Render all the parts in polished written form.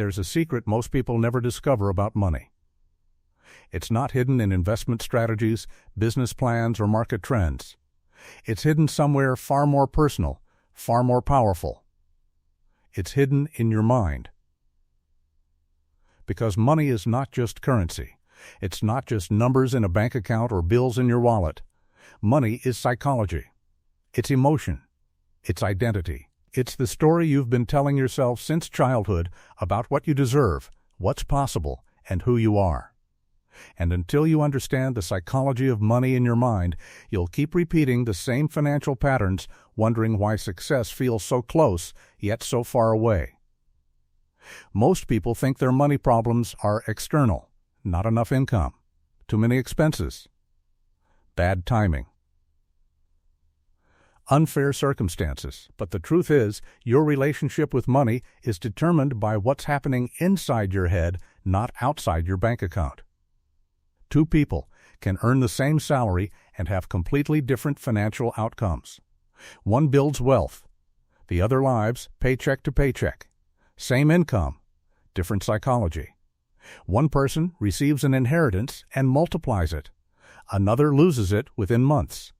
There's a secret most people never discover about money. It's not hidden in investment strategies, business plans, or market trends. It's hidden somewhere far more personal, far more powerful. It's hidden in your mind. Because money is not just currency. It's not just numbers in a bank account or bills in your wallet. Money is psychology. It's emotion. It's identity. It's the story you've been telling yourself since childhood about what you deserve, what's possible, and who you are. And until you understand the psychology of money in your mind, you'll keep repeating the same financial patterns, wondering why success feels so close, yet so far away. Most people think their money problems are external. Not enough income, too many expenses, bad timing, unfair circumstances. But the truth is, your relationship with money is determined by what's happening inside your head, not outside your bank account. Two people can earn the same salary and have completely different financial outcomes. One builds wealth, the other lives paycheck to paycheck. Same income, different psychology. One person receives an inheritance and multiplies it. Another loses it within months.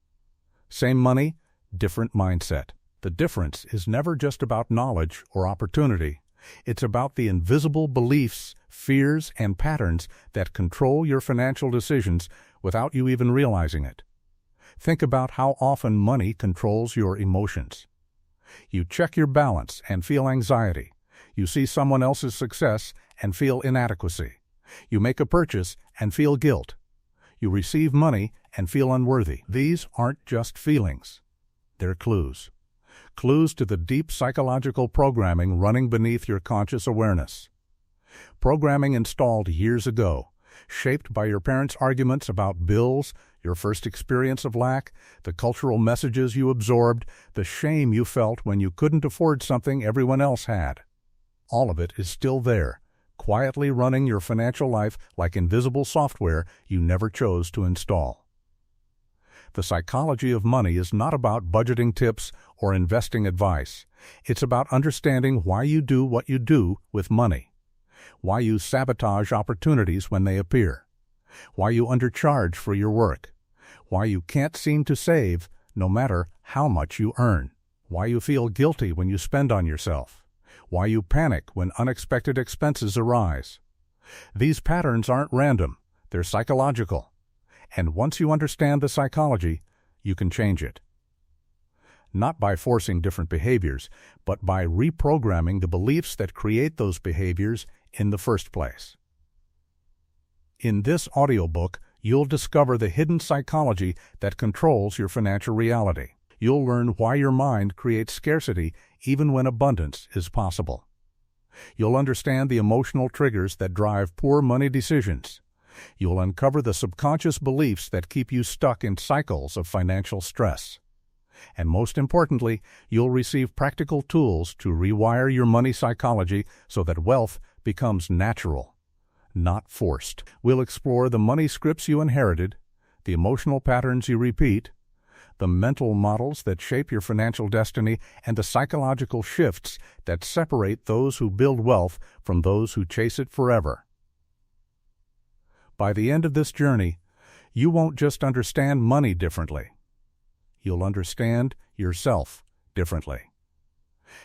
Same money, different mindset. The difference is never just about knowledge or opportunity. It's about the invisible beliefs, fears, and patterns that control your financial decisions without you even realizing it. Think about how often money controls your emotions. You check your balance and feel anxiety. You see someone else's success and feel inadequacy. You make a purchase and feel guilt. You receive money and feel unworthy. These aren't just feelings. They're clues. Clues to the deep psychological programming running beneath your conscious awareness. Programming installed years ago, shaped by your parents' arguments about bills, your first experience of lack, the cultural messages you absorbed, the shame you felt when you couldn't afford something everyone else had. All of it is still there, quietly running your financial life like invisible software you never chose to install. The psychology of money is not about budgeting tips or investing advice. It's about understanding why you do what you do with money, why you sabotage opportunities when they appear, why you undercharge for your work, why you can't seem to save no matter how much you earn, why you feel guilty when you spend on yourself, why you panic when unexpected expenses arise. These patterns aren't random, they're psychological. And once you understand the psychology, you can change it. Not by forcing different behaviors, but by reprogramming the beliefs that create those behaviors in the first place. In this audiobook, you'll discover the hidden psychology that controls your financial reality. You'll learn why your mind creates scarcity even when abundance is possible. You'll understand the emotional triggers that drive poor money decisions. You'll uncover the subconscious beliefs that keep you stuck in cycles of financial stress. And most importantly, you'll receive practical tools to rewire your money psychology so that wealth becomes natural, not forced. We'll explore the money scripts you inherited, the emotional patterns you repeat, the mental models that shape your financial destiny, and the psychological shifts that separate those who build wealth from those who chase it forever. By the end of this journey, you won't just understand money differently. You'll understand yourself differently.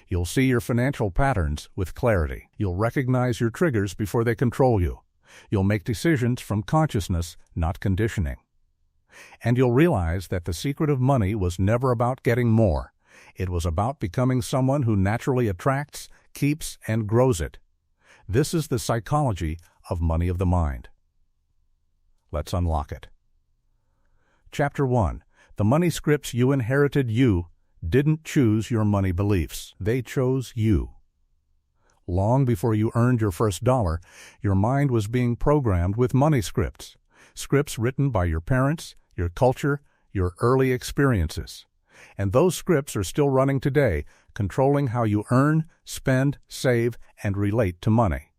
You'll see your financial patterns with clarity. You'll recognize your triggers before they control you. You'll make decisions from consciousness, not conditioning. And you'll realize that the secret of money was never about getting more. It was about becoming someone who naturally attracts, keeps, and grows it. This is the psychology of money of the mind. Let's unlock it. Chapter 1. The money scripts you inherited. You didn't choose your money beliefs. They chose you. Long before you earned your first dollar, your mind was being programmed with money scripts. Scripts written by your parents, your culture, your early experiences. And those scripts are still running today, controlling how you earn, spend, save, and relate to money.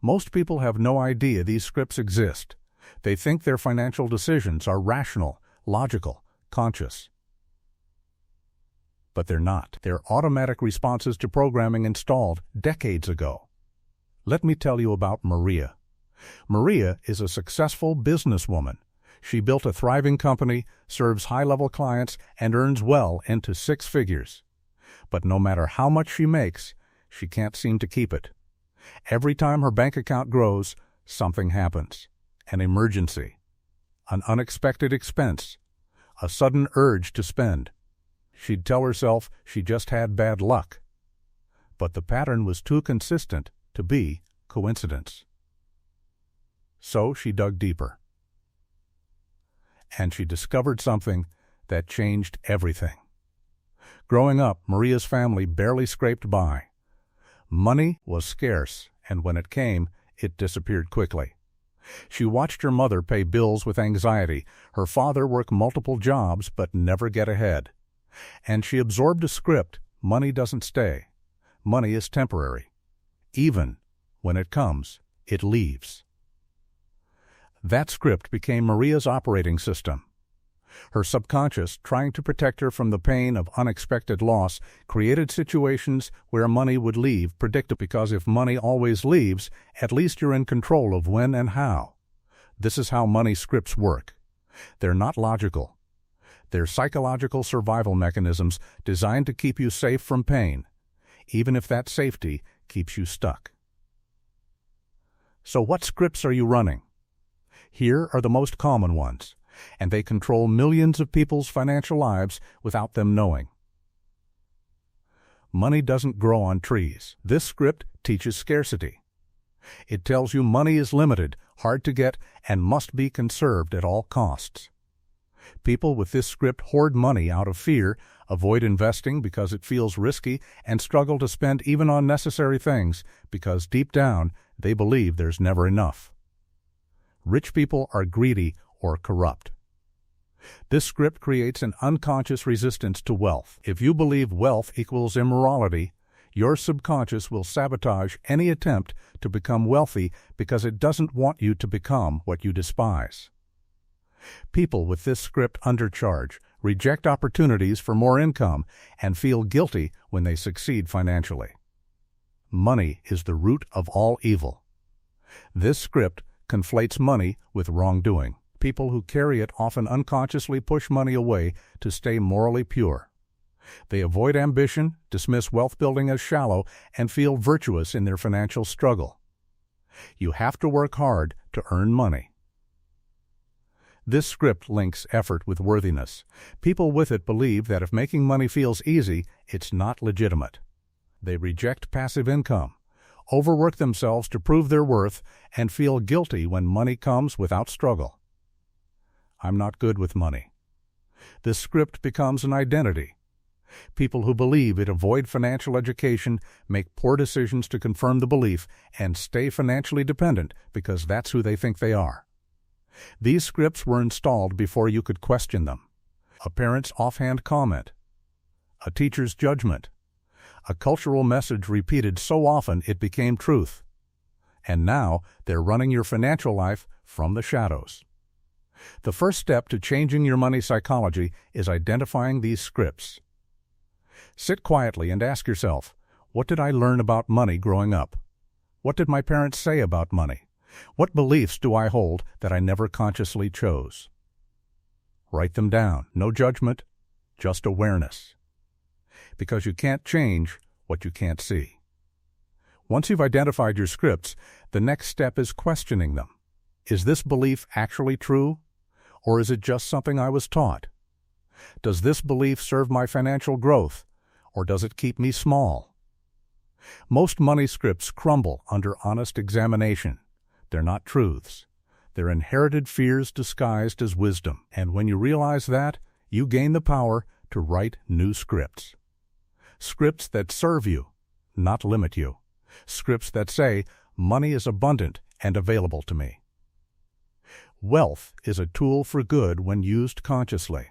Most people have no idea these scripts exist. They think their financial decisions are rational, logical, conscious. But they're not. They're automatic responses to programming installed decades ago. Let me tell you about Maria. Maria is a successful businesswoman. She built a thriving company, serves high-level clients, and earns well into six figures. But no matter how much she makes, she can't seem to keep it. Every time her bank account grows, something happens. An emergency, an unexpected expense, a sudden urge to spend. She'd tell herself she just had bad luck. But the pattern was too consistent to be coincidence. So she dug deeper. And she discovered something that changed everything. Growing up, Maria's family barely scraped by. Money was scarce, and when it came, it disappeared quickly. She watched her mother pay bills with anxiety, her father work multiple jobs but never get ahead. And she absorbed a script: money doesn't stay. Money is temporary. Even when it comes, it leaves. That script became Maria's operating system. Her subconscious, trying to protect her from the pain of unexpected loss, created situations where money would leave predictably, because if money always leaves, at least you're in control of when and how. This is how money scripts work. They're not logical. They're psychological survival mechanisms designed to keep you safe from pain, even if that safety keeps you stuck. So what scripts are you running? Here are the most common ones, and they control millions of people's financial lives without them knowing. Money doesn't grow on trees. This script teaches scarcity. It tells you money is limited, hard to get, and must be conserved at all costs. People with this script hoard money out of fear, avoid investing because it feels risky, and struggle to spend even on necessary things because deep down they believe there's never enough. Rich people are greedy or corrupt. This script creates an unconscious resistance to wealth. If you believe wealth equals immorality, your subconscious will sabotage any attempt to become wealthy because it doesn't want you to become what you despise. People with this script undercharge, reject opportunities for more income, and feel guilty when they succeed financially. Money is the root of all evil. This script conflates money with wrongdoing. People who carry it often unconsciously push money away to stay morally pure. They avoid ambition, dismiss wealth building as shallow, and feel virtuous in their financial struggle. You have to work hard to earn money. This script links effort with worthiness. People with it believe that if making money feels easy, it's not legitimate. They reject passive income, overwork themselves to prove their worth, and feel guilty when money comes without struggle. I'm not good with money. This script becomes an identity. People who believe it avoid financial education, make poor decisions to confirm the belief, and stay financially dependent because that's who they think they are. These scripts were installed before you could question them. A parent's offhand comment, a teacher's judgment, a cultural message repeated so often it became truth. And now they're running your financial life from the shadows. The first step to changing your money psychology is identifying these scripts. Sit quietly and ask yourself, what did I learn about money growing up? What did my parents say about money? What beliefs do I hold that I never consciously chose? Write them down. No judgment, just awareness. Because you can't change what you can't see. Once you've identified your scripts, the next step is questioning them. Is this belief actually true, or is it just something I was taught? Does this belief serve my financial growth, or does it keep me small? Most money scripts crumble under honest examination. They're not truths. They're inherited fears disguised as wisdom. And when you realize that, you gain the power to write new scripts. Scripts that serve you, not limit you. Scripts that say, money is abundant and available to me. Wealth is a tool for good when used consciously.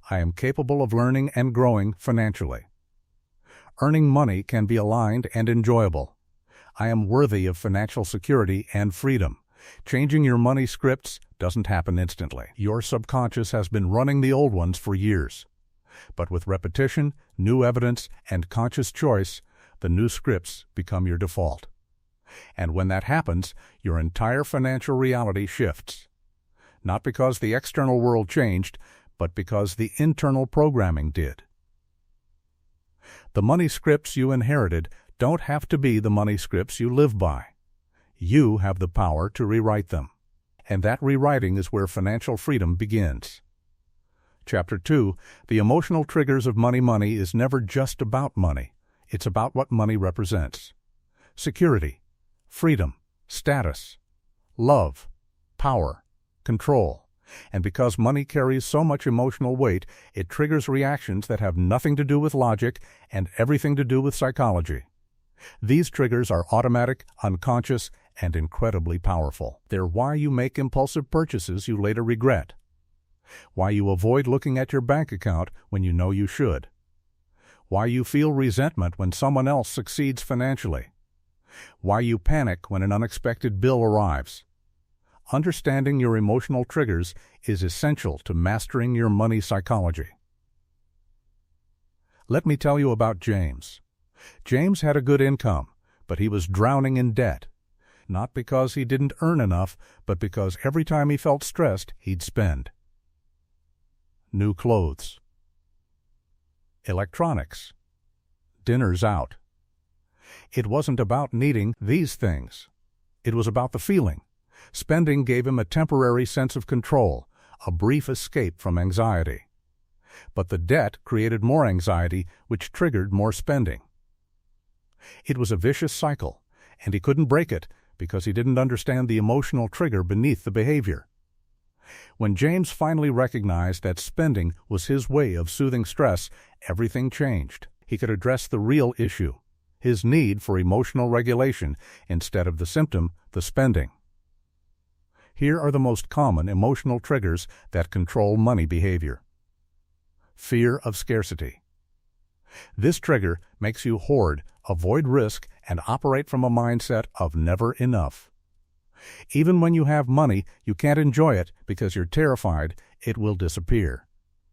I am capable of learning and growing financially. Earning money can be aligned and enjoyable. I am worthy of financial security and freedom. Changing your money scripts doesn't happen instantly. Your subconscious has been running the old ones for years. But with repetition, new evidence, and conscious choice, the new scripts become your default. And when that happens, your entire financial reality shifts. Not because the external world changed, but because the internal programming did. The money scripts you inherited don't have to be the money scripts you live by. You have the power to rewrite them. And that rewriting is where financial freedom begins. Chapter 2, The Emotional Triggers of Money is never just about money. It's about what money represents. Security, freedom, status, love, power, control. And because money carries so much emotional weight, it triggers reactions that have nothing to do with logic and everything to do with psychology. These triggers are automatic, unconscious, and incredibly powerful. They're why you make impulsive purchases you later regret. Why you avoid looking at your bank account when you know you should. Why you feel resentment when someone else succeeds financially. Why you panic when an unexpected bill arrives. Understanding your emotional triggers is essential to mastering your money psychology. Let me tell you about James. James had a good income, but he was drowning in debt. Not because he didn't earn enough, but because every time he felt stressed, he'd spend. New clothes. Electronics. Dinners out. It wasn't about needing these things. It was about the feeling. Spending gave him a temporary sense of control, a brief escape from anxiety. But the debt created more anxiety, which triggered more spending. It was a vicious cycle, and he couldn't break it because he didn't understand the emotional trigger beneath the behavior. When James finally recognized that spending was his way of soothing stress, everything changed. He could address the real issue, his need for emotional regulation, instead of the symptom, the spending. Here are the most common emotional triggers that control money behavior. Fear of scarcity. This trigger makes you hoard, avoid risk, and operate from a mindset of never enough. Even when you have money, you can't enjoy it because you're terrified it will disappear.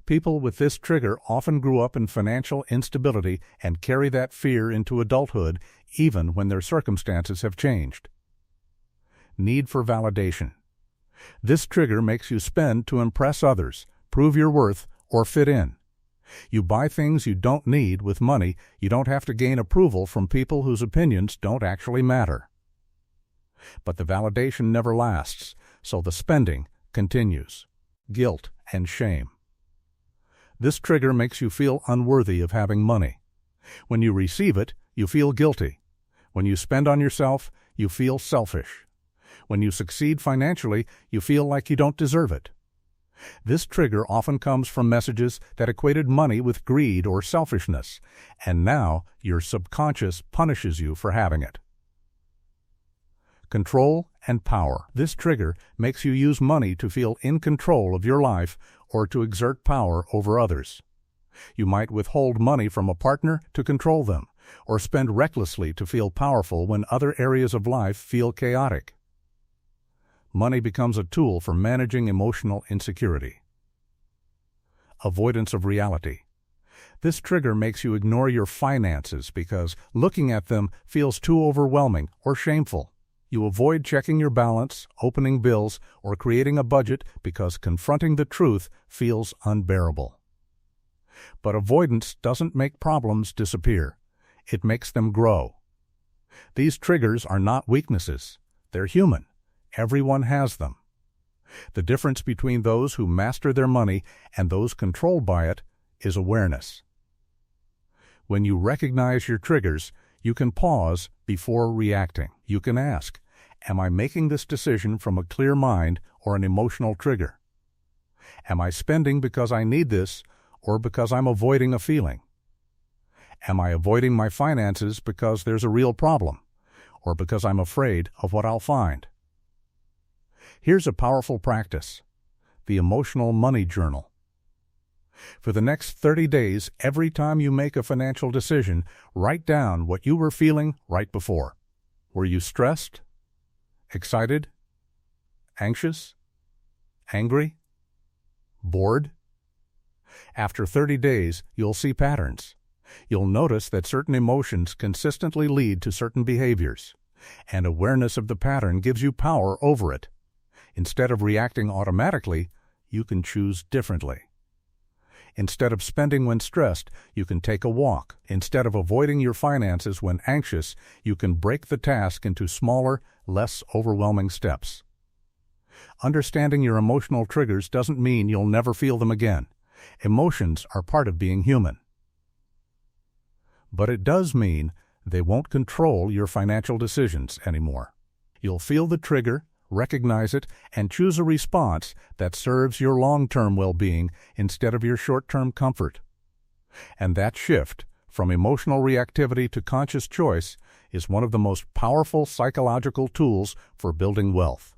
People with this trigger often grew up in financial instability and carry that fear into adulthood even when their circumstances have changed. Need for validation. This trigger makes you spend to impress others, prove your worth, or fit in. You buy things you don't need with money you don't have to gain approval from people whose opinions don't actually matter. But the validation never lasts, so the spending continues. Guilt and shame. This trigger makes you feel unworthy of having money. When you receive it, you feel guilty. When you spend on yourself, you feel selfish. When you succeed financially, you feel like you don't deserve it. This trigger often comes from messages that equated money with greed or selfishness, and now your subconscious punishes you for having it. Control and power. This trigger makes you use money to feel in control of your life or to exert power over others. You might withhold money from a partner to control them, or spend recklessly to feel powerful when other areas of life feel chaotic. Money becomes a tool for managing emotional insecurity. Avoidance of reality. This trigger makes you ignore your finances because looking at them feels too overwhelming or shameful. You avoid checking your balance, opening bills, or creating a budget because confronting the truth feels unbearable. But avoidance doesn't make problems disappear. It makes them grow. These triggers are not weaknesses. They're human. Everyone has them. The difference between those who master their money and those controlled by it is awareness. When you recognize your triggers, you can pause before reacting. You can ask, am I making this decision from a clear mind or an emotional trigger? Am I spending because I need this or because I'm avoiding a feeling? Am I avoiding my finances because there's a real problem or because I'm afraid of what I'll find? Here's a powerful practice: the Emotional Money Journal. For the next 30 days, every time you make a financial decision, write down what you were feeling right before. Were you stressed? Excited? Anxious? Angry? Bored? After 30 days, you'll see patterns. You'll notice that certain emotions consistently lead to certain behaviors. And awareness of the pattern gives you power over it. Instead of reacting automatically, you can choose differently. Instead of spending when stressed, you can take a walk. Instead of avoiding your finances when anxious, you can break the task into smaller, less overwhelming steps. Understanding your emotional triggers doesn't mean you'll never feel them again. Emotions are part of being human. But it does mean they won't control your financial decisions anymore. You'll feel the trigger, recognize it, and choose a response that serves your long-term well-being instead of your short-term comfort. And that shift from emotional reactivity to conscious choice is one of the most powerful psychological tools for building wealth.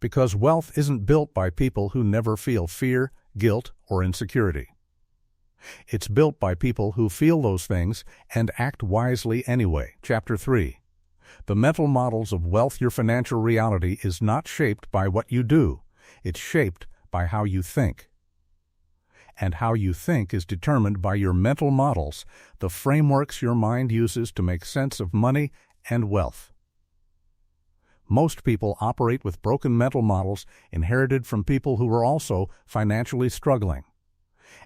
Because wealth isn't built by people who never feel fear, guilt, or insecurity. It's built by people who feel those things and act wisely anyway. Chapter 3. The mental models of wealth. Your financial reality is not shaped by what you do. It's shaped by how you think. And how you think is determined by your mental models, the frameworks your mind uses to make sense of money and wealth. Most people operate with broken mental models inherited from people who are also financially struggling.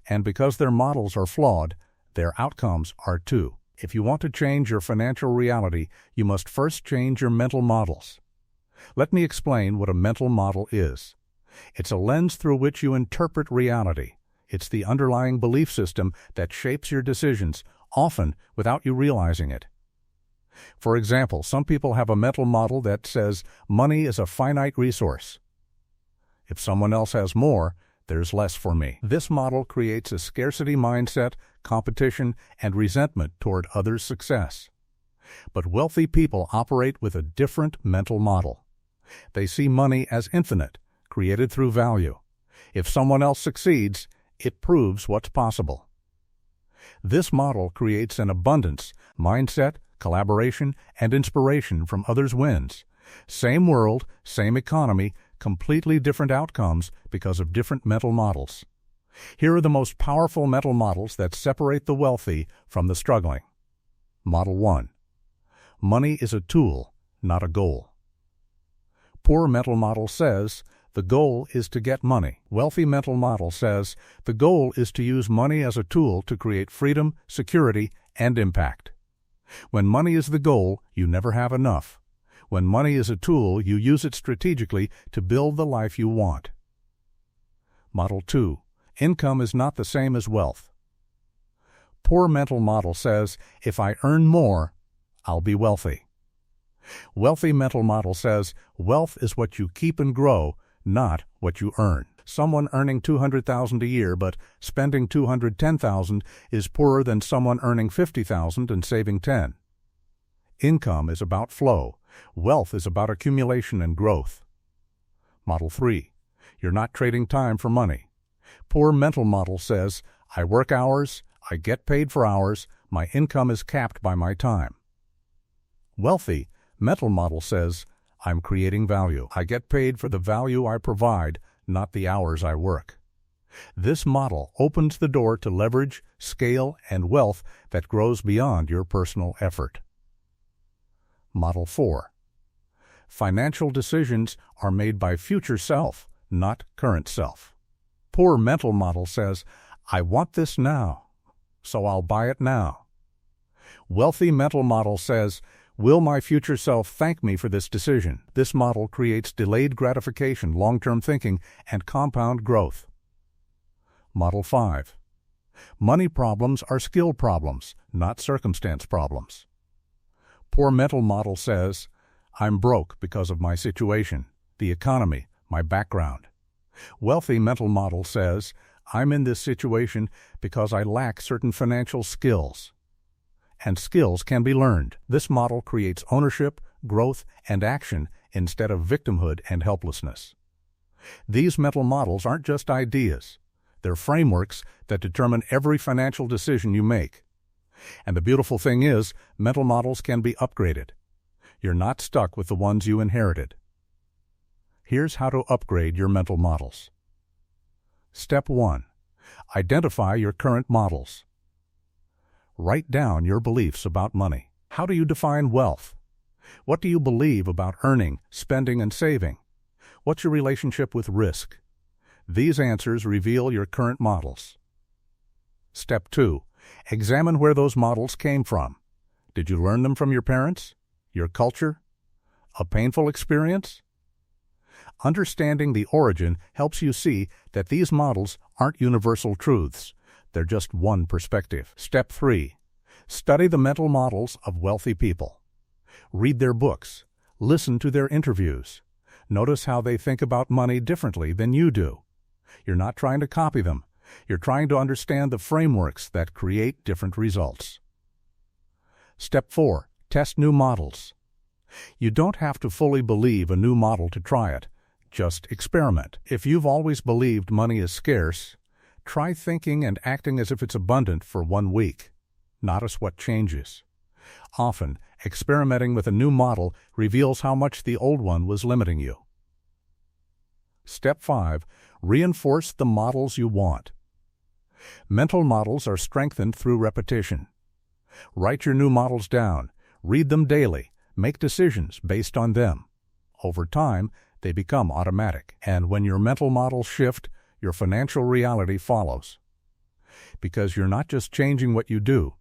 And because their models are flawed, their outcomes are too. If you want to change your financial reality, you must first change your mental models. Let me explain what a mental model is. It's a lens through which you interpret reality. It's the underlying belief system that shapes your decisions, often without you realizing it. For example, some people have a mental model that says money is a finite resource. If someone else has more, there's less for me. This model creates a scarcity mindset, competition, and resentment toward others' success. But wealthy people operate with a different mental model. They see money as infinite, created through value. If someone else succeeds, it proves what's possible. This model creates an abundance mindset, collaboration, and inspiration from others' wins. Same world, same economy, completely different outcomes because of different mental models. Here are the most powerful mental models that separate the wealthy from the struggling. Model 1. Money is a tool, not a goal. Poor mental model says, the goal is to get money. Wealthy mental model says, the goal is to use money as a tool to create freedom, security, and impact. When money is the goal, you never have enough. When money is a tool, you use it strategically to build the life you want. Model 2. Income is not the same as wealth. Poor mental model says, if I earn more, I'll be wealthy. Wealthy mental model says, wealth is what you keep and grow, not what you earn. Someone earning $200,000 a year but spending $210,000 is poorer than someone earning $50,000 and saving $10,000. Income is about flow. Wealth is about accumulation and growth. Model 3. You're not trading time for money. Poor mental model says, I work hours, I get paid for hours, my income is capped by my time. Wealthy mental model says, I'm creating value. I get paid for the value I provide, not the hours I work. This model opens the door to leverage, scale, and wealth that grows beyond your personal effort. Model 4. Financial decisions are made by future self, not current self. Poor mental model says, I want this now, so I'll buy it now. Wealthy mental model says, will my future self thank me for this decision? This model creates delayed gratification, long-term thinking, and compound growth. Model 5. Money problems are skill problems, not circumstance problems. Poor mental model says, I'm broke because of my situation, the economy, my background. Wealthy mental model says, I'm in this situation because I lack certain financial skills. And skills can be learned. This model creates ownership, growth, and action instead of victimhood and helplessness. These mental models aren't just ideas. They're frameworks that determine every financial decision you make. And the beautiful thing is, mental models can be upgraded. You're not stuck with the ones you inherited. Here's how to upgrade your mental models. Step 1. Identify your current models. Write down your beliefs about money. How do you define wealth? What do you believe about earning, spending, and saving? What's your relationship with risk? These answers reveal your current models. Step 2. Examine where those models came from. Did you learn them from your parents? Your culture? A painful experience? Understanding the origin helps you see that these models aren't universal truths. They're just one perspective. Step 3. Study the mental models of wealthy people. Read their books. Listen to their interviews. Notice how they think about money differently than you do. You're not trying to copy them. You're trying to understand the frameworks that create different results. Step 4. Test new models. You don't have to fully believe a new model to try it. Just experiment. If you've always believed money is scarce, try thinking and acting as if it's abundant for 1 week. Notice what changes. Often, experimenting with a new model reveals how much the old one was limiting you. Step 5. Reinforce the models you want. Mental models are strengthened through repetition. Write your new models down. Read them daily. Make decisions based on them. Over time, they become automatic, and when your mental models shift, your financial reality follows. Because you're not just changing what you do,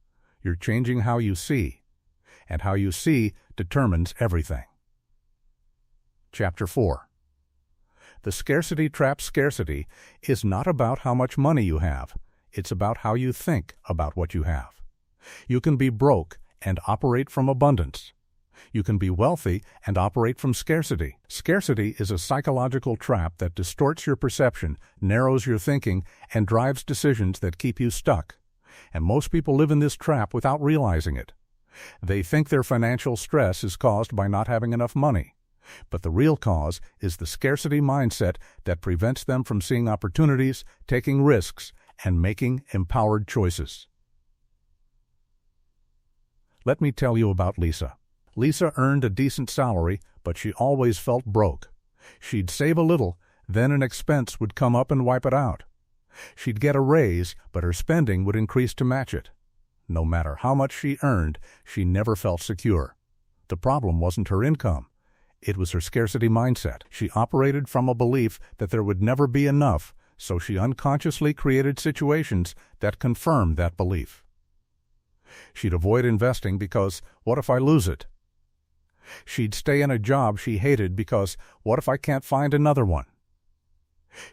you're changing how you see, and how you see determines everything. Chapter 4. The scarcity trap. Scarcity is not about how much money you have. It's about how you think about what you have. You can be broke and operate from abundance. You can be wealthy and operate from scarcity. Scarcity is a psychological trap that distorts your perception, narrows your thinking, and drives decisions that keep you stuck. And most people live in this trap without realizing it. They think their financial stress is caused by not having enough money. But the real cause is the scarcity mindset that prevents them from seeing opportunities, taking risks, and making empowered choices. Let me tell you about Lisa. Lisa earned a decent salary, but she always felt broke. She'd save a little, then an expense would come up and wipe it out. She'd get a raise, but her spending would increase to match it. No matter how much she earned, she never felt secure. The problem wasn't her income. It was her scarcity mindset. She operated from a belief that there would never be enough, so she unconsciously created situations that confirmed that belief. She'd avoid investing because, what if I lose it? She'd stay in a job she hated because, what if I can't find another one?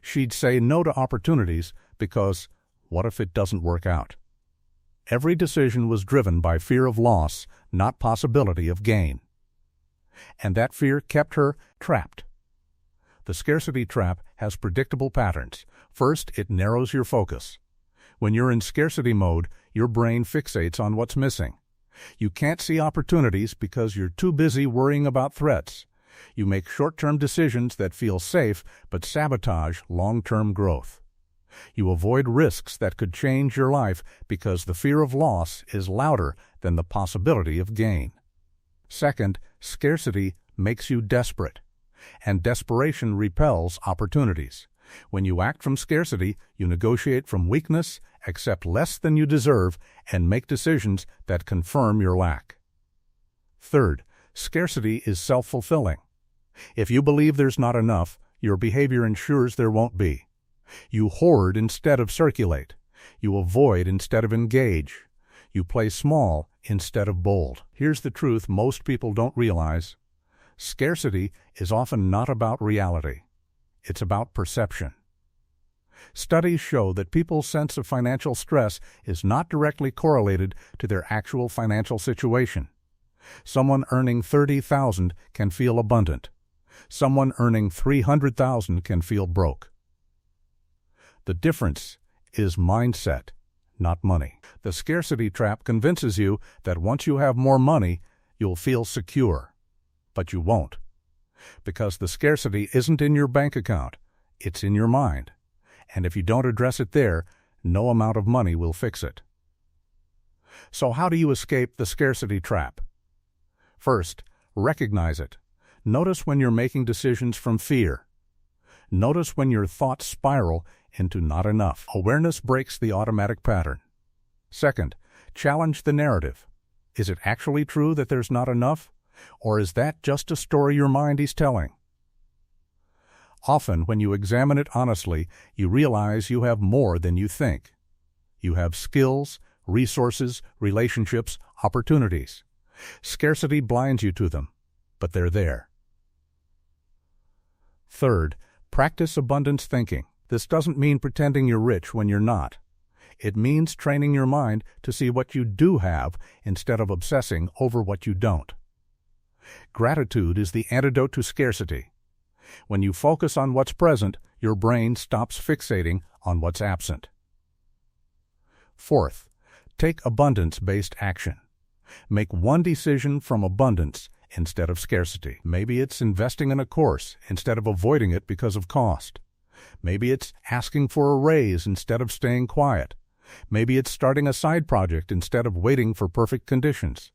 She'd say no to opportunities because, what if it doesn't work out? Every decision was driven by fear of loss, not possibility of gain. And that fear kept her trapped. The scarcity trap has predictable patterns. First, it narrows your focus. When you're in scarcity mode, your brain fixates on what's missing. You can't see opportunities because you're too busy worrying about threats. You make short-term decisions that feel safe but sabotage long-term growth. You avoid risks that could change your life because the fear of loss is louder than the possibility of gain. Second, scarcity makes you desperate, and desperation repels opportunities. When you act from scarcity, you negotiate from weakness, accept less than you deserve, and make decisions that confirm your lack. Third, scarcity is self-fulfilling. If you believe there's not enough, your behavior ensures there won't be. You hoard instead of circulate. You avoid instead of engage. You play small instead of bold. Here's the truth most people don't realize. Scarcity is often not about reality. It's about perception. Studies show that people's sense of financial stress is not directly correlated to their actual financial situation. Someone earning $30,000 can feel abundant. Someone earning $300,000 can feel broke. The difference is mindset, not money. The scarcity trap convinces you that once you have more money, you'll feel secure. But you won't. Because the scarcity isn't in your bank account, it's in your mind. And if you don't address it there, no amount of money will fix it. So how do you escape the scarcity trap? First, recognize it. Notice when you're making decisions from fear. Notice when your thoughts spiral into not enough. Awareness breaks the automatic pattern. Second, Challenge the narrative. Is it actually true that there's not enough? Or is that just a story your mind is telling? Often, when you examine it honestly, you realize you have more than you think. You have skills, resources, relationships, opportunities. Scarcity blinds you to them, but they're there. Third, practice abundance thinking. This doesn't mean pretending you're rich when you're not. It means training your mind to see what you do have instead of obsessing over what you don't. Gratitude is the antidote to scarcity. When you focus on what's present, your brain stops fixating on what's absent. Fourth, take abundance-based action. Make one decision from abundance instead of scarcity. Maybe it's investing in a course instead of avoiding it because of cost. Maybe it's asking for a raise instead of staying quiet. Maybe it's starting a side project instead of waiting for perfect conditions.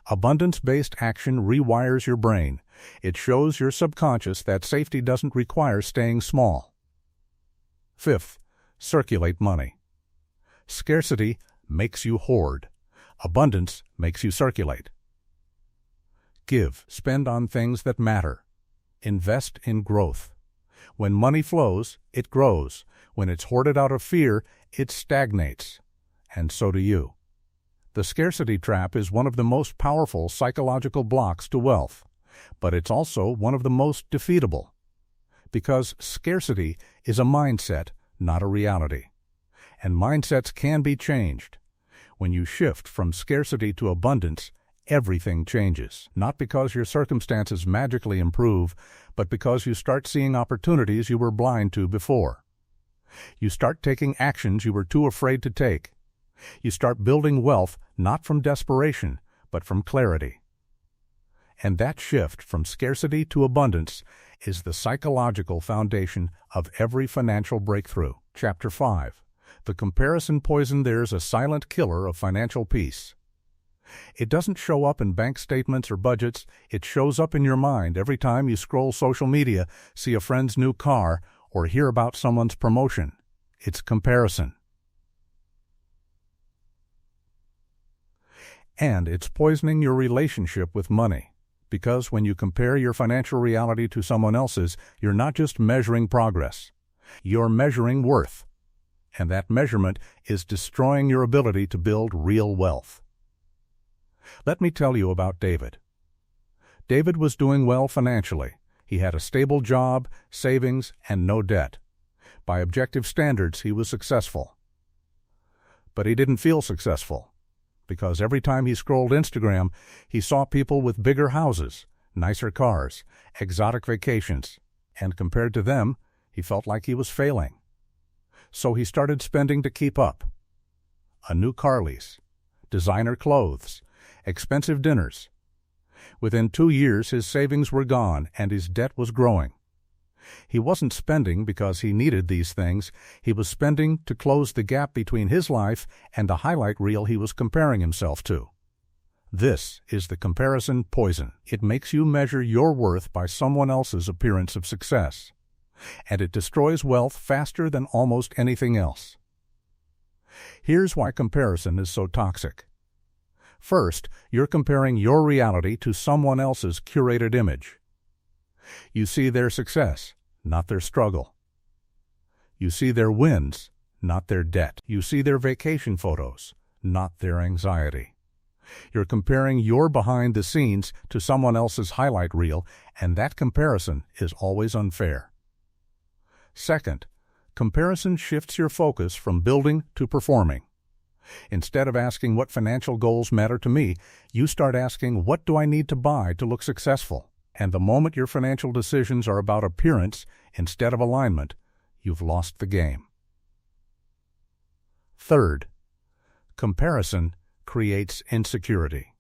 Abundance-based action rewires your brain. It shows your subconscious that safety doesn't require staying small. Fifth, circulate money. Scarcity makes you hoard. Abundance makes you circulate. Give. Spend on things that matter. Invest in growth. When money flows, it grows. When it's hoarded out of fear, it stagnates. And so do you. The scarcity trap is one of the most powerful psychological blocks to wealth, but it's also one of the most defeatable. Because scarcity is a mindset, not a reality. And mindsets can be changed. When you shift from scarcity to abundance, everything changes. Not because your circumstances magically improve, but because you start seeing opportunities you were blind to before. You start taking actions you were too afraid to take. You start building wealth not from desperation, but from clarity. And that shift from scarcity to abundance is the psychological foundation of every financial breakthrough. Chapter 5. The comparison poison. There's a silent killer of financial peace. It doesn't show up in bank statements or budgets. It shows up in your mind every time you scroll social media, see a friend's new car, or hear about someone's promotion. It's comparison. And it's poisoning your relationship with money. Because when you compare your financial reality to someone else's, you're not just measuring progress. You're measuring worth. And that measurement is destroying your ability to build real wealth. Let me tell you about David. David was doing well financially. He had a stable job, savings, and no debt. By objective standards, he was successful. But he didn't feel successful, because every time he scrolled Instagram, he saw people with bigger houses, nicer cars, exotic vacations, and compared to them, he felt like he was failing. So he started spending to keep up. A new car lease, designer clothes, expensive dinners. Within 2 years, his savings were gone and his debt was growing. He wasn't spending because he needed these things. He was spending to close the gap between his life and the highlight reel he was comparing himself to. This is the comparison poison. It makes you measure your worth by someone else's appearance of success. And it destroys wealth faster than almost anything else. Here's why comparison is so toxic. First, you're comparing your reality to someone else's curated image. You see their success, not their struggle. You see their wins, not their debt. You see their vacation photos, not their anxiety. You're comparing your behind the scenes to someone else's highlight reel, and that comparison is always unfair. Second, comparison shifts your focus from building to performing. Instead of asking what financial goals matter to me, you start asking what do I need to buy to look successful? And the moment your financial decisions are about appearance instead of alignment, you've lost the game. Third, comparison creates insecurity.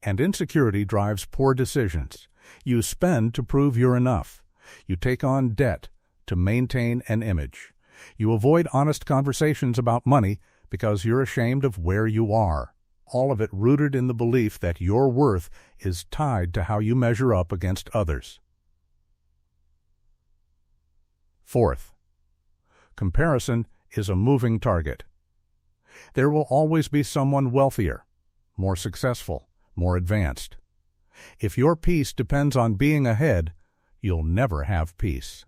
And insecurity drives poor decisions. You spend to prove you're enough. You take on debt to maintain an image. You avoid honest conversations about money because you're ashamed of where you are. All of it rooted in the belief that your worth is tied to how you measure up against others. Fourth, comparison is a moving target. There will always be someone wealthier, more successful, more advanced. If your peace depends on being ahead, you'll never have peace.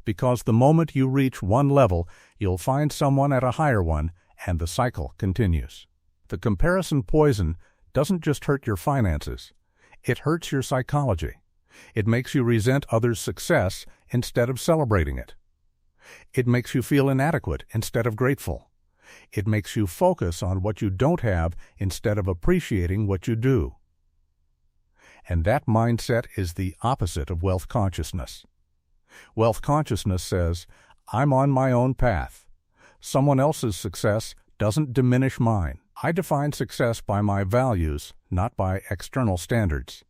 Because the moment you reach one level, you'll find someone at a higher one, and the cycle continues. The comparison poison doesn't just hurt your finances. It hurts your psychology. It makes you resent others' success instead of celebrating it. It makes you feel inadequate instead of grateful. It makes you focus on what you don't have instead of appreciating what you do. And that mindset is the opposite of wealth consciousness. Wealth consciousness says, I'm on my own path. Someone else's success doesn't diminish mine. I define success by my values, not by external standards.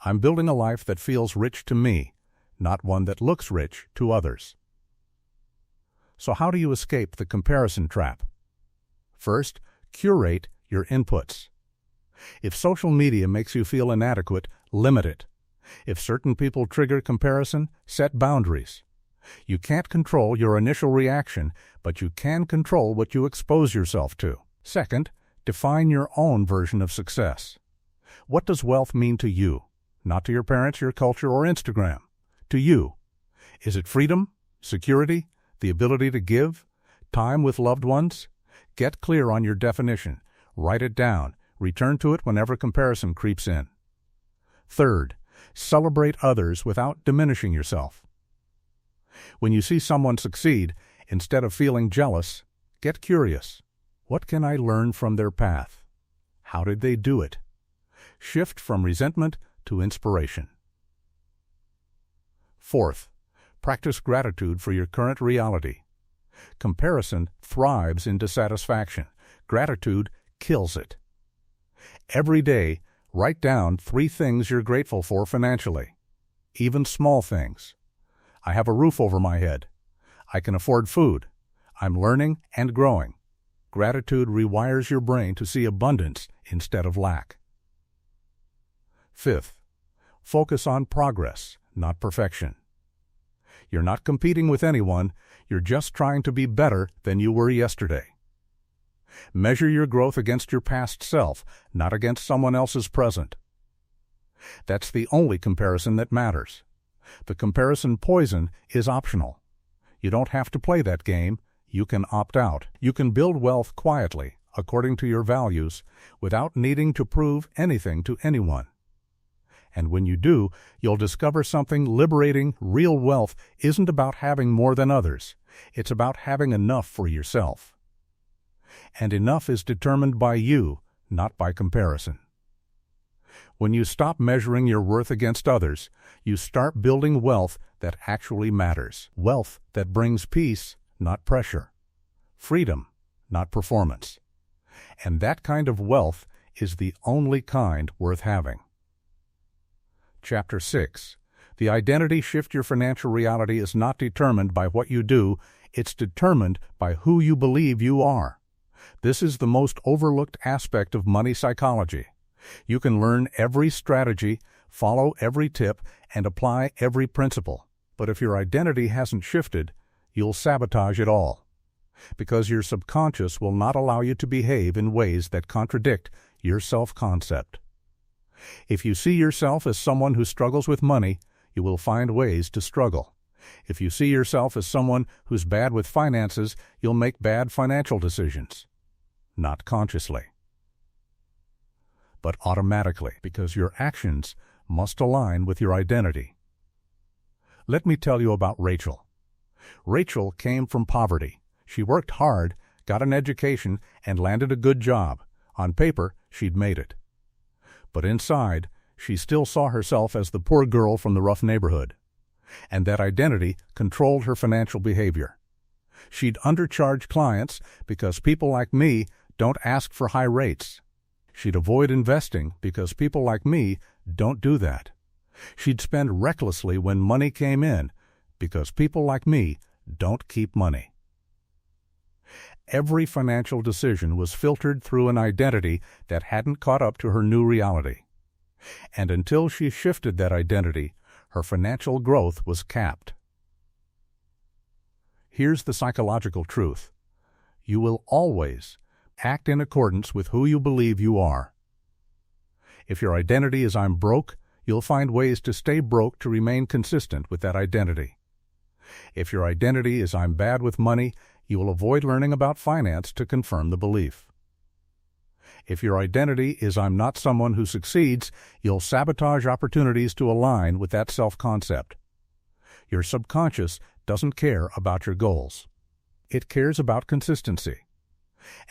I'm building a life that feels rich to me, not one that looks rich to others. So how do you escape the comparison trap? First, curate your inputs. If social media makes you feel inadequate, limit it. If certain people trigger comparison, set boundaries. You can't control your initial reaction, but you can control what you expose yourself to. Second, define your own version of success. What does wealth mean to you? Not to your parents, your culture, or Instagram. To you. Is it freedom, security, the ability to give, time with loved ones? Get clear on your definition. Write it down. Return to it whenever comparison creeps in. Third, celebrate others without diminishing yourself. When you see someone succeed, instead of feeling jealous, get curious. What can I learn from their path? How did they do it? Shift from resentment to inspiration. Fourth, practice gratitude for your current reality. Comparison thrives in dissatisfaction. Gratitude kills it. Every day, write down 3 things you're grateful for financially, even small things. I have a roof over my head. I can afford food. I'm learning and growing. Gratitude rewires your brain to see abundance instead of lack. Fifth, focus on progress, not perfection. You're not competing with anyone. You're just trying to be better than you were yesterday. Measure your growth against your past self, not against someone else's present. That's the only comparison that matters. The comparison poison is optional. You don't have to play that game. You can opt out. You can build wealth quietly, according to your values, without needing to prove anything to anyone. And when you do, you'll discover something liberating. Real wealth isn't about having more than others. It's about having enough for yourself. And enough is determined by you, not by comparison. When you stop measuring your worth against others, you start building wealth that actually matters. Wealth that brings peace, not pressure. Freedom, not performance. And that kind of wealth is the only kind worth having. Chapter 6. The identity shift your financial reality is not determined by what you do, it's determined by who you believe you are. This is the most overlooked aspect of money psychology. You can learn every strategy, follow every tip, and apply every principle. But if your identity hasn't shifted, you'll sabotage it all. Because your subconscious will not allow you to behave in ways that contradict your self-concept. If you see yourself as someone who struggles with money, you will find ways to struggle. If you see yourself as someone who's bad with finances, you'll make bad financial decisions. Not consciously, but automatically, because your actions must align with your identity. Let me tell you about Rachel. Rachel came from poverty. She worked hard, got an education, and landed a good job. On paper, she'd made it. But inside, she still saw herself as the poor girl from the rough neighborhood. And that identity controlled her financial behavior. She'd undercharge clients because people like me don't ask for high rates. She'd avoid investing because people like me don't do that. She'd spend recklessly when money came in because people like me don't keep money. Every financial decision was filtered through an identity that hadn't caught up to her new reality. And until she shifted that identity, her financial growth was capped. Here's the psychological truth. you will always act in accordance with who you believe you are. If your identity is I'm broke, you'll find ways to stay broke to remain consistent with that identity. If your identity is I'm bad with money, you will avoid learning about finance to confirm the belief. If your identity is I'm not someone who succeeds, you'll sabotage opportunities to align with that self-concept. Your subconscious doesn't care about your goals. It cares about consistency.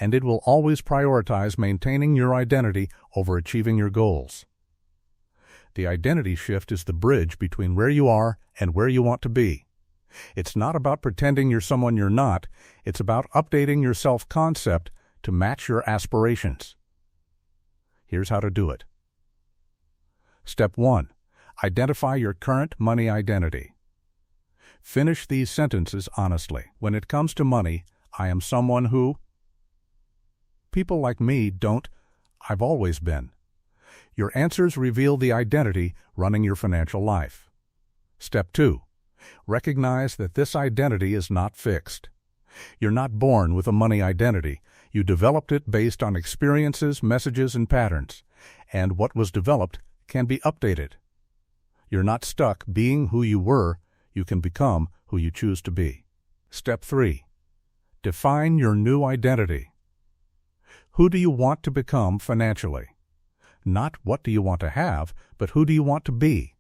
And it will always prioritize maintaining your identity over achieving your goals. The identity shift is the bridge between where you are and where you want to be. It's not about pretending you're someone you're not. It's about updating your self-concept to match your aspirations. Here's how to do it. Step 1. Identify your current money identity. Finish these sentences honestly. When it comes to money, I am someone who... People like me don't. I've always been. Your answers reveal the identity running your financial life. Step 2. Recognize that this identity is not fixed. You're not born with a money identity. You developed it based on experiences, messages, and patterns. And what was developed can be updated. You're not stuck being who you were. You can become who you choose to be. Step 3. Define your new identity. Who do you want to become financially? Not what do you want to have, but who do you want to be?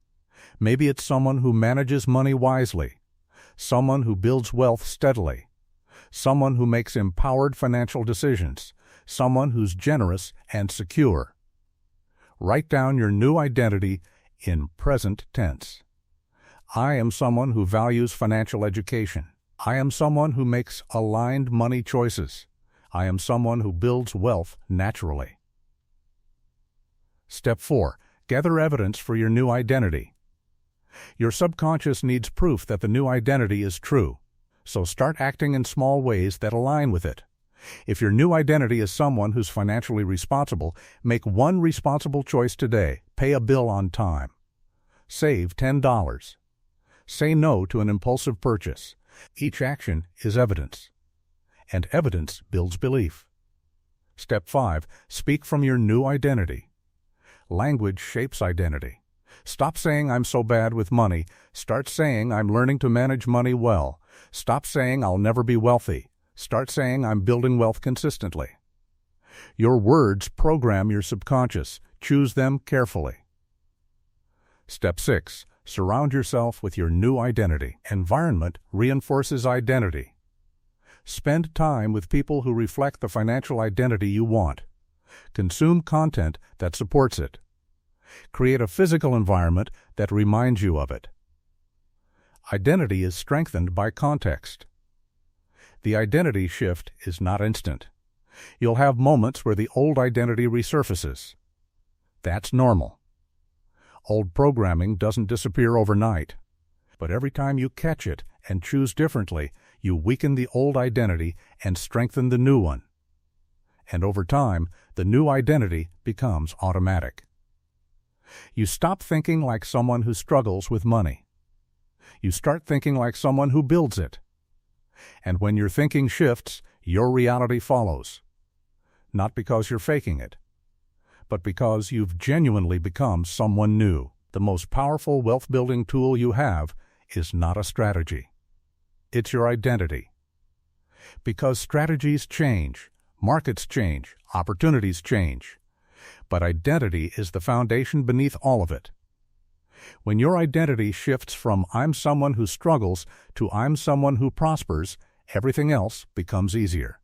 Maybe it's someone who manages money wisely, someone who builds wealth steadily, someone who makes empowered financial decisions, someone who's generous and secure. Write down your new identity in present tense. I am someone who values financial education. I am someone who makes aligned money choices. I am someone who builds wealth naturally. Step 4. Gather evidence for your new identity. Your subconscious needs proof that the new identity is true, so start acting in small ways that align with it. If your new identity is someone who's financially responsible, make one responsible choice today. Pay a bill on time. Save $10. Say no to an impulsive purchase. Each action is evidence, and evidence builds belief. Step 5. Speak from your new identity. Language shapes identity. Stop saying I'm so bad with money. Start saying I'm learning to manage money well. Stop saying I'll never be wealthy. Start saying I'm building wealth consistently. Your words program your subconscious. Choose them carefully. Step 6. Surround yourself with your new identity. Environment reinforces identity. Spend time with people who reflect the financial identity you want. Consume content that supports it. Create a physical environment that reminds you of it. Identity is strengthened by context. The identity shift is not instant. You'll have moments where the old identity resurfaces. That's normal. Old programming doesn't disappear overnight, but every time you catch it and choose differently, you weaken the old identity and strengthen the new one. And over time, the new identity becomes automatic. You stop thinking like someone who struggles with money. You start thinking like someone who builds it. And when your thinking shifts, your reality follows. Not because you're faking it, but because you've genuinely become someone new. The most powerful wealth-building tool you have is not a strategy. It's your identity. Because strategies change, markets change, opportunities change. But identity is the foundation beneath all of it. When your identity shifts from I'm someone who struggles to I'm someone who prospers, everything else becomes easier.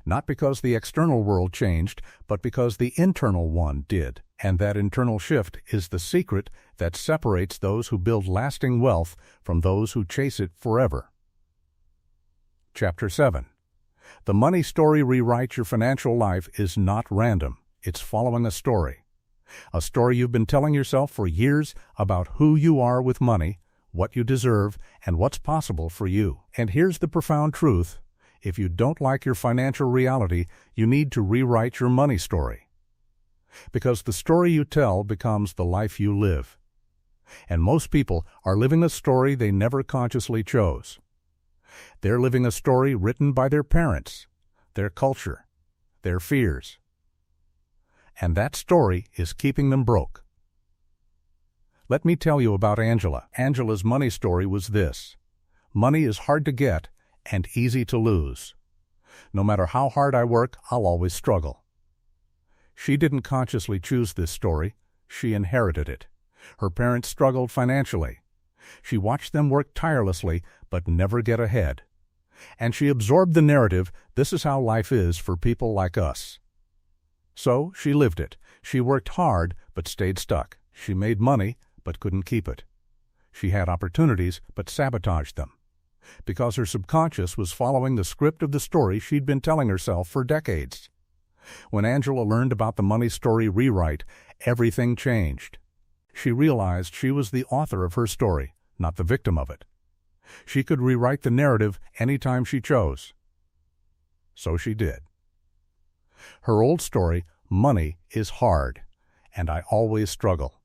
Not because the external world changed, but because the internal one did. And that internal shift is the secret that separates those who build lasting wealth from those who chase it forever. Chapter 7. The money story rewrite your financial life is not random. It's following a story you've been telling yourself for years about who you are with money, what you deserve, and what's possible for you. And here's the profound truth. If you don't like your financial reality, you need to rewrite your money story. Because the story you tell becomes the life you live. And most people are living a story they never consciously chose. They're living a story written by their parents, their culture, their fears. And that story is keeping them broke. Let me tell you about Angela. Angela's money story was this: money is hard to get and easy to lose. No matter how hard I work, I'll always struggle. She didn't consciously choose this story. She inherited it. Her parents struggled financially. She watched them work tirelessly but never get ahead. And she absorbed the narrative, this is how life is for people like us. So she lived it. She worked hard but stayed stuck. She made money but couldn't keep it. She had opportunities but sabotaged them, because her subconscious was following the script of the story she'd been telling herself for decades. When Angela learned about the money story rewrite, everything changed. She realized she was the author of her story, not the victim of it. She could rewrite the narrative anytime she chose. So she did. Her old story, money is hard, and I always struggle.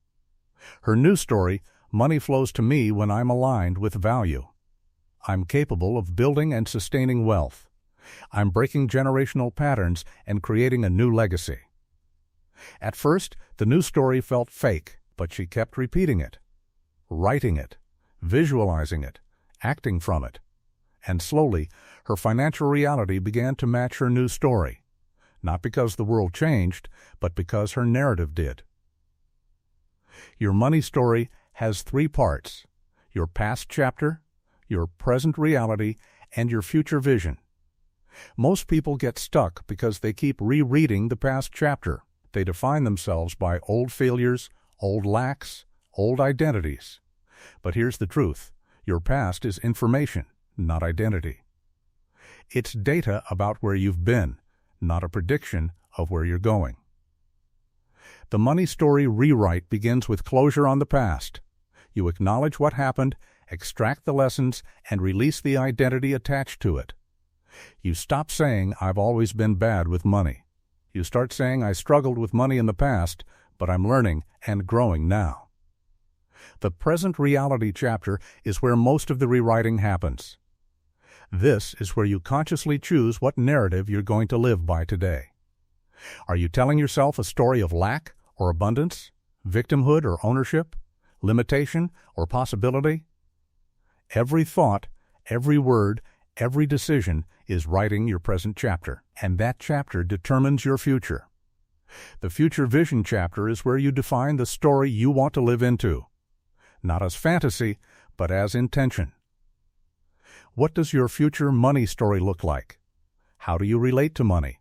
Her new story, money flows to me when I'm aligned with value. I'm capable of building and sustaining wealth. I'm breaking generational patterns and creating a new legacy. At first, the new story felt fake, but she kept repeating it, writing it, visualizing it, acting from it. And slowly, her financial reality began to match her new story, not because the world changed, but because her narrative did. Your money story has 3 parts: your past chapter, your present reality, and your future vision. Most people get stuck because they keep rereading the past chapter. They define themselves by old failures, old lacks, old identities. But here's the truth: your past is information, not identity. It's data about where you've been, not a prediction of where you're going. The money story rewrite begins with closure on the past. You acknowledge what happened, extract the lessons, and release the identity attached to it. You stop saying, I've always been bad with money. You start saying, I struggled with money in the past, but I'm learning and growing now. The present reality chapter is where most of the rewriting happens. This is where you consciously choose what narrative you're going to live by today. Are you telling yourself a story of lack or abundance, victimhood or ownership, limitation or possibility? Every thought, every word, every decision is writing your present chapter, and that chapter determines your future. The future vision chapter is where you define the story you want to live into, not as fantasy, but as intention. What does your future money story look like? How do you relate to money?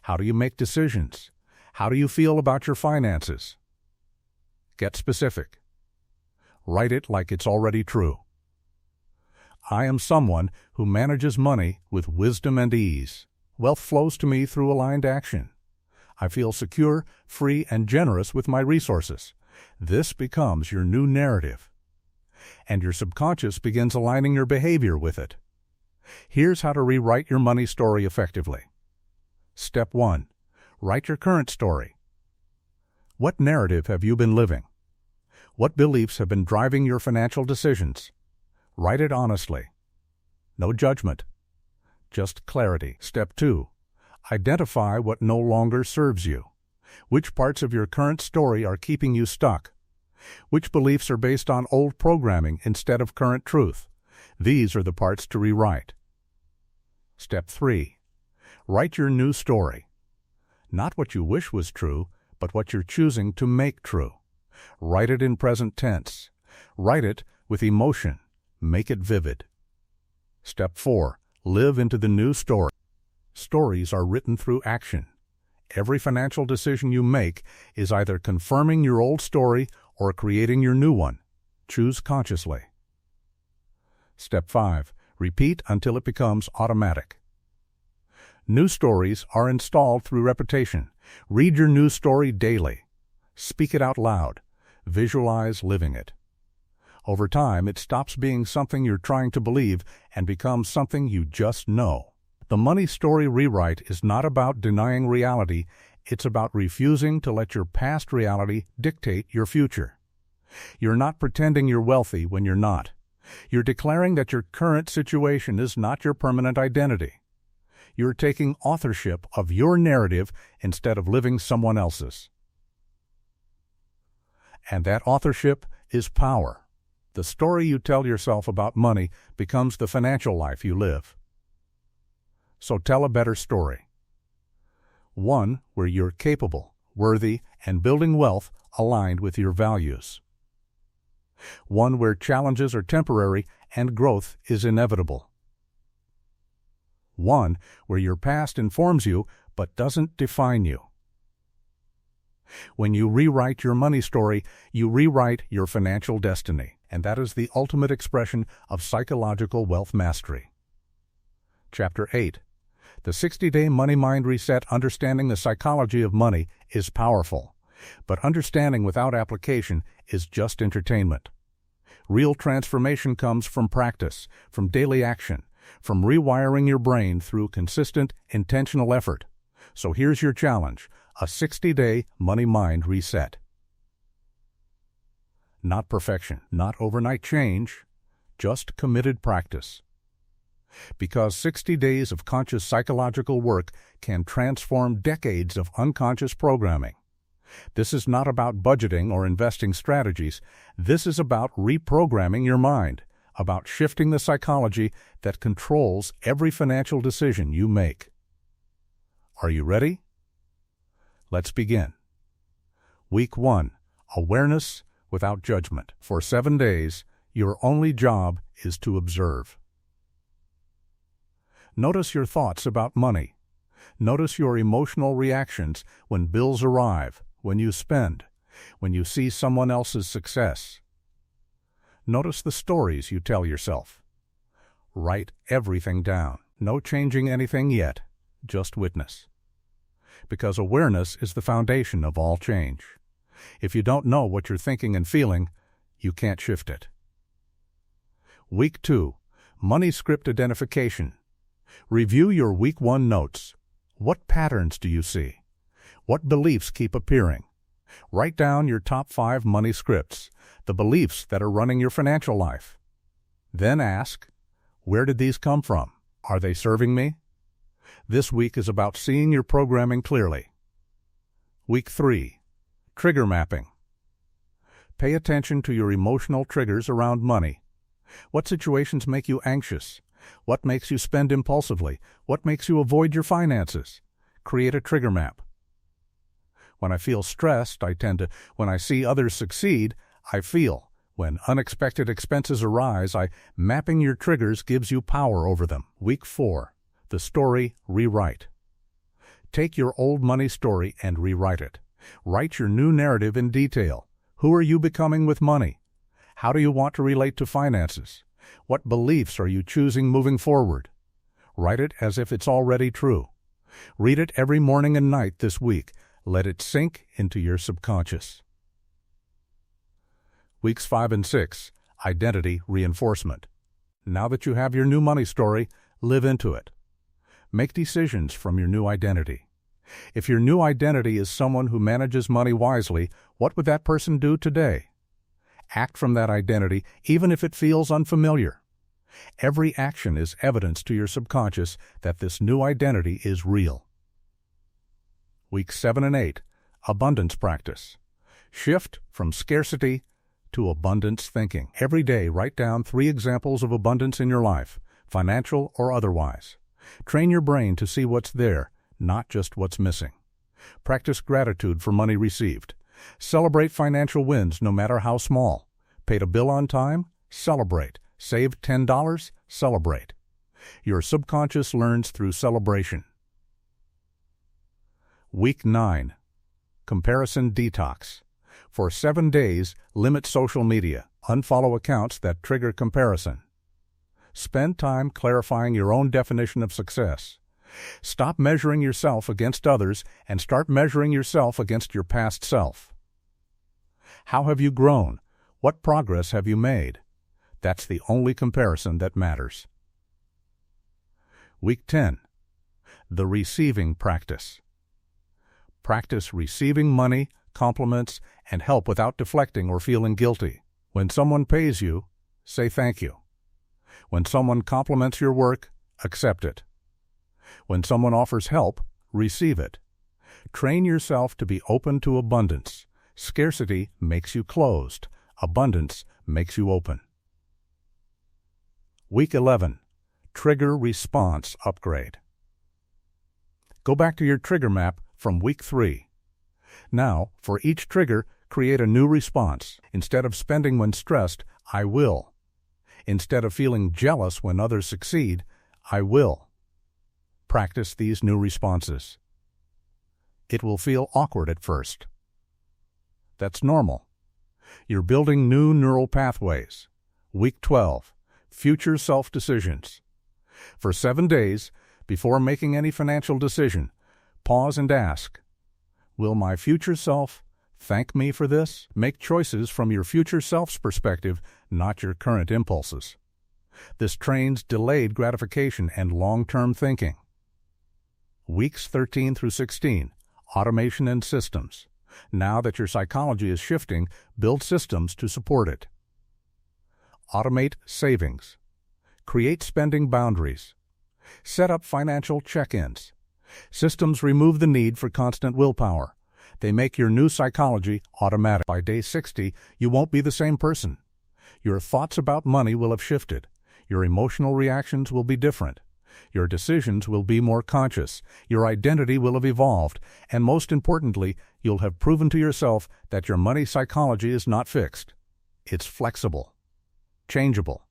How do you make decisions? How do you feel about your finances? Get specific. Write it like it's already true. I am someone who manages money with wisdom and ease. Wealth flows to me through aligned action. I feel secure, free, and generous with my resources. This becomes your new narrative. And your subconscious begins aligning your behavior with it. Here's how to rewrite your money story effectively. Step 1. Write your current story. What narrative have you been living? What beliefs have been driving your financial decisions? Write it honestly. No judgment, just clarity. Step 2. Identify what no longer serves you. Which parts of your current story are keeping you stuck? Which beliefs are based on old programming instead of current truth? These are the parts to rewrite. Step 3. Write your new story. Not what you wish was true, but what you're choosing to make true. Write it in present tense. Write it with emotion. Make it vivid. Step 4. Live into the new story. Stories are written through action. Every financial decision you make is either confirming your old story or creating your new one. Choose consciously. Step 5. Repeat until it becomes automatic. New stories are installed through repetition. Read your new story daily. Speak it out loud. Visualize living it. Over time, it stops being something you're trying to believe and becomes something you just know. The money story rewrite is not about denying reality. It's about refusing to let your past reality dictate your future. You're not pretending you're wealthy when you're not. You're declaring that your current situation is not your permanent identity. You're taking authorship of your narrative instead of living someone else's. And that authorship is power. The story you tell yourself about money becomes the financial life you live. So tell a better story. One where you're capable, worthy, and building wealth aligned with your values. One where challenges are temporary and growth is inevitable. One where your past informs you but doesn't define you. When you rewrite your money story, you rewrite your financial destiny, and that is the ultimate expression of psychological wealth mastery. Chapter 8. The 60-Day Money Mind Reset. Understanding the psychology of money is powerful, but understanding without application is just entertainment. Real transformation comes from practice, from daily action, from rewiring your brain through consistent, intentional effort. So here's your challenge, a 60-day money mind reset. Not perfection, not overnight change, just committed practice. Because 60 days of conscious psychological work can transform decades of unconscious programming. This is not about budgeting or investing strategies. This is about reprogramming your mind, about shifting the psychology that controls every financial decision you make. Are you ready? Let's begin. Week 1. Awareness without judgment. For 7 days, your only job is to observe. Notice your thoughts about money. Notice your emotional reactions when bills arrive, when you spend, when you see someone else's success. Notice the stories you tell yourself. Write everything down. No changing anything yet, just witness. Because awareness is the foundation of all change. If you don't know what you're thinking and feeling, you can't shift it. Week 2. Money Script Identification. Review your Week 1 notes. What patterns do you see? What beliefs keep appearing? Write down your top 5 money scripts, the beliefs that are running your financial life. Then ask, where did these come from? Are they serving me? This week is about seeing your programming clearly. Week 3. Trigger Mapping. Pay attention to your emotional triggers around money. What situations make you anxious? What makes you spend impulsively? What makes you avoid your finances? Create a trigger map. When I feel stressed, when I see others succeed, I feel. When unexpected expenses arise, mapping your triggers gives you power over them. Week 4. The story rewrite. Take your old money story and rewrite it. Write your new narrative in detail. Who are you becoming with money? How do you want to relate to finances? What beliefs are you choosing moving forward? Write it as if it's already true. Read it every morning and night this week. Let it sink into your subconscious. Weeks 5 and 6. Identity Reinforcement. Now that you have your new money story, live into it. Make decisions from your new identity. If your new identity is someone who manages money wisely, what would that person do today? Act from that identity, even if it feels unfamiliar. Every action is evidence to your subconscious that this new identity is real. Weeks 7 and 8. Abundance Practice. Shift from scarcity to abundance thinking. Every day, write down 3 examples of abundance in your life, financial or otherwise. Train your brain to see what's there, not just what's missing. Practice gratitude for money received. Celebrate financial wins no matter how small. Paid a bill on time? Celebrate. Saved $10? Celebrate. Your subconscious learns through celebration. Week 9. Comparison Detox. For 7 days, limit social media. Unfollow accounts that trigger comparison. Spend time clarifying your own definition of success. Stop measuring yourself against others and start measuring yourself against your past self. How have you grown? What progress have you made? That's the only comparison that matters. Week 10. The Receiving Practice. Practice receiving money, compliments, and help without deflecting or feeling guilty. When someone pays you, say thank you. When someone compliments your work, accept it. When someone offers help, receive it. Train yourself to be open to abundance. Scarcity makes you closed. Abundance makes you open. Week 11. Trigger Response Upgrade. Go back to your trigger map from Week 3. Now, for each trigger, create a new response. Instead of spending when stressed, I will. Instead of feeling jealous when others succeed, I will. Practice these new responses. It will feel awkward at first. That's normal. You're building new neural pathways. Week 12. Future self-decisions. For 7 days, before making any financial decision, pause and ask, will my future self thank me for this? Make choices from your future self's perspective, not your current impulses. This trains delayed gratification and long-term thinking. Weeks 13 through 16. Automation and systems. Now that your psychology is shifting, build systems to support it. Automate savings. Create spending boundaries. Set up financial check-ins. Systems remove the need for constant willpower. They make your new psychology automatic. By day 60, you won't be the same person. Your thoughts about money will have shifted. Your emotional reactions will be different. Your decisions will be more conscious. Your identity will have evolved. And most importantly, you'll have proven to yourself that your money psychology is not fixed. It's flexible, changeable,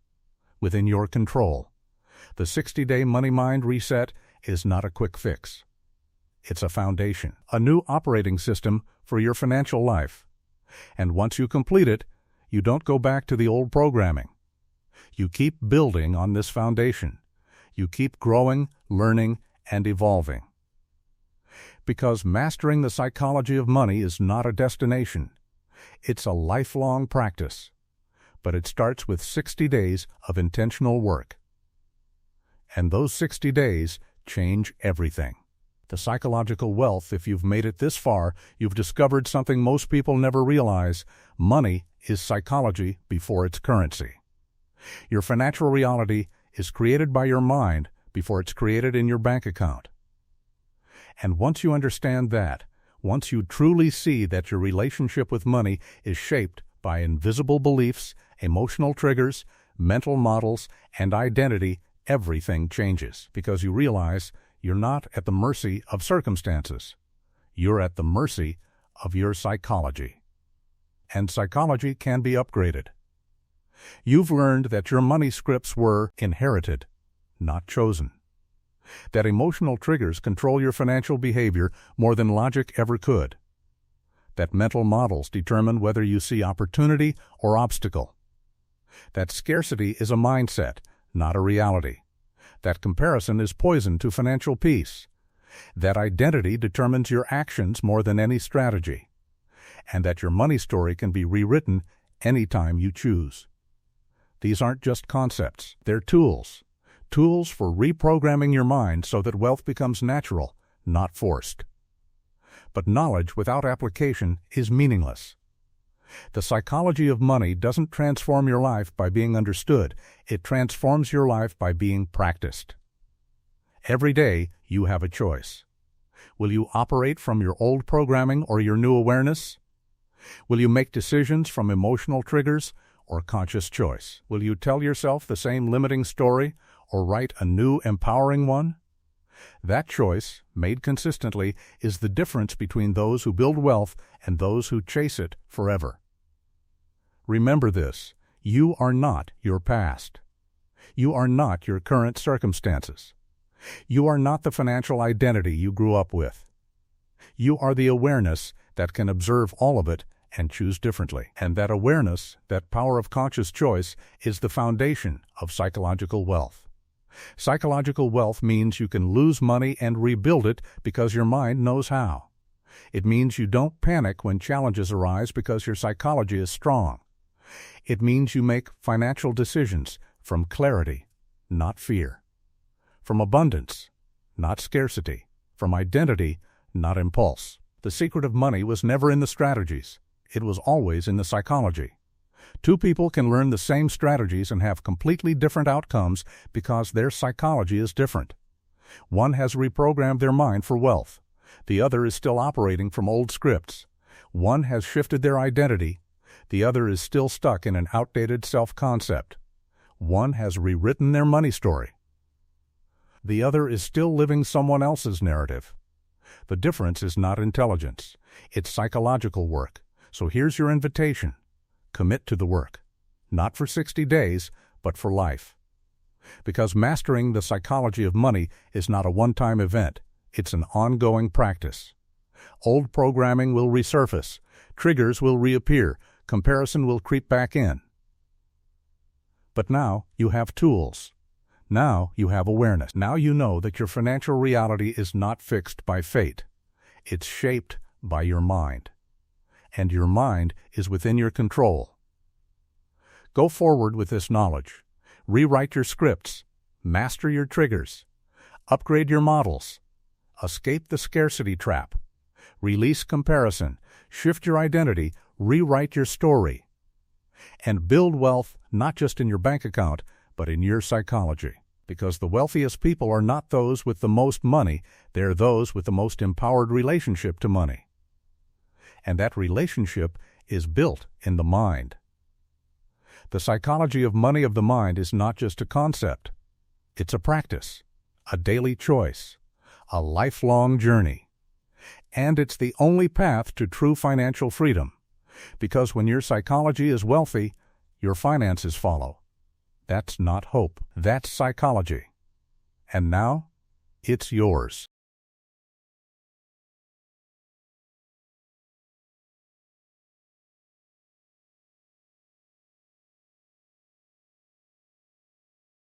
within your control. The 60-day money mind reset is not a quick fix. It's a foundation, a new operating system for your financial life. And once you complete it, you don't go back to the old programming. You keep building on this foundation. You keep growing, learning, and evolving. Because mastering the psychology of money is not a destination. It's a lifelong practice. But it starts with 60 days of intentional work. And those 60 days change everything. The psychological wealth, if you've made it this far, you've discovered something most people never realize. Money is psychology before it's currency. Your financial reality is created by your mind before it's created in your bank account. And once you understand that, once you truly see that your relationship with money is shaped by invisible beliefs, emotional triggers, mental models, and identity, everything changes because you realize you're not at the mercy of circumstances. You're at the mercy of your psychology. And psychology can be upgraded. You've learned that your money scripts were inherited, not chosen. That emotional triggers control your financial behavior more than logic ever could. That mental models determine whether you see opportunity or obstacle. That scarcity is a mindset, not a reality. That comparison is poison to financial peace. That identity determines your actions more than any strategy. And that your money story can be rewritten anytime you choose. These aren't just concepts, they're tools. Tools for reprogramming your mind so that wealth becomes natural, not forced. But knowledge without application is meaningless. The psychology of money doesn't transform your life by being understood. It transforms your life by being practiced. Every day, you have a choice. Will you operate from your old programming or your new awareness? Will you make decisions from emotional triggers or conscious choice? Will you tell yourself the same limiting story or write a new empowering one? That choice, made consistently, is the difference between those who build wealth and those who chase it forever. Remember this: you are not your past. You are not your current circumstances. You are not the financial identity you grew up with. You are the awareness that can observe all of it and choose differently. And that awareness, that power of conscious choice, is the foundation of psychological wealth. Psychological wealth means you can lose money and rebuild it because your mind knows how. It means you don't panic when challenges arise because your psychology is strong. It means you make financial decisions from clarity, not fear. From abundance, not scarcity. From identity, not impulse. The secret of money was never in the strategies. It was always in the psychology. Two people can learn the same strategies and have completely different outcomes because their psychology is different. One has reprogrammed their mind for wealth. The other is still operating from old scripts. One has shifted their identity. The other is still stuck in an outdated self-concept. One has rewritten their money story. The other is still living someone else's narrative. The difference is not intelligence. It's psychological work. So here's your invitation. Commit to the work. Not for 60 days, but for life. Because mastering the psychology of money is not a one-time event. It's an ongoing practice. Old programming will resurface. Triggers will reappear. Comparison will creep back in. But now you have tools. Now you have awareness. Now you know that your financial reality is not fixed by fate. It's shaped by your mind. And your mind is within your control. Go forward with this knowledge. Rewrite your scripts. Master your triggers. Upgrade your models. Escape the scarcity trap. Release comparison. Shift your identity. Rewrite your story. And build wealth not just in your bank account, but in your psychology. Because the wealthiest people are not those with the most money, they're those with the most empowered relationship to money. And that relationship is built in the mind. The psychology of money of the mind is not just a concept. It's a practice, a daily choice, a lifelong journey. And it's the only path to true financial freedom. Because when your psychology is wealthy, your finances follow. That's not hope. That's psychology. And now, it's yours.